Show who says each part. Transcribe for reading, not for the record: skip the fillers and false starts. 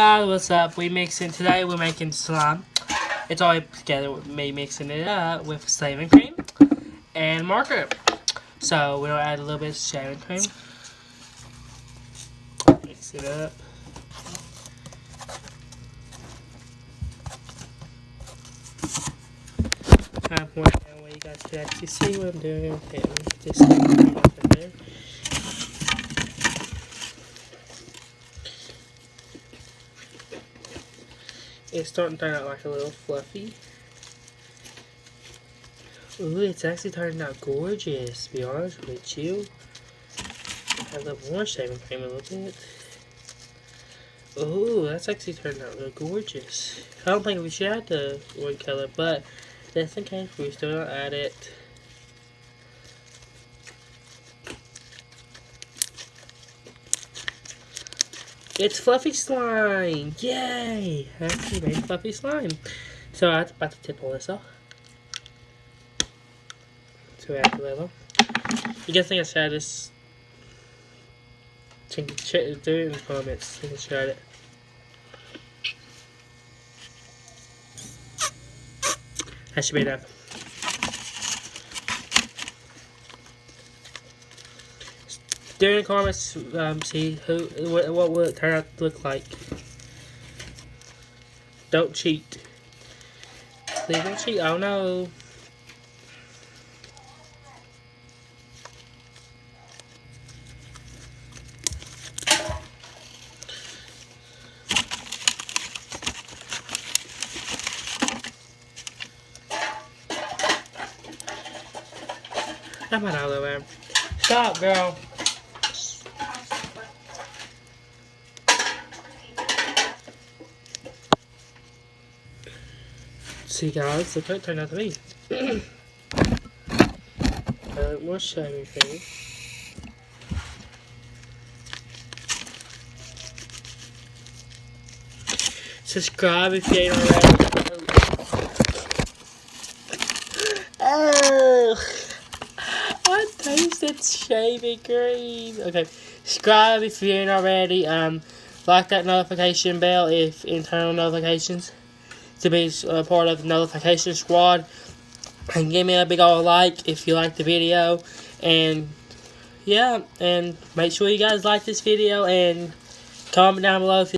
Speaker 1: guys, what's up? Today we're making slime. It's all together with me mixing it up with shaving cream and marker. So we'll add a little bit of shaving cream. Mix it up. Kind of point down where you guys can actually see what I'm doing. And just up there. It's starting to turn out like a little fluffy. Ooh, it's actually turning out gorgeous, to be honest with you. Add a little more shaving cream a little bit. Ooh, that's actually turned out real gorgeous. I don't think we should add the one color, but just in case, we're still gonna add it. It's fluffy slime! Yay! I actually made fluffy slime. So I'm about to tip all this off. So we add the level. You guys think I should add this? Do it in the comments. You can share it. That should be enough. Do in the comments, see what will it turn out to look like. Don't cheat. Please don't cheat. Oh no. I'm out of the way. Stop, girl. See, guys, look how it turned out to be. More shaving cream. Subscribe if you ain't already. Oh, I tasted shaving cream. Okay, subscribe if you ain't already. Like that notification bell if internal notifications to be a part of the notification squad. And give me a big old like if you like the video. And yeah, and make sure you guys like this video and comment down below if you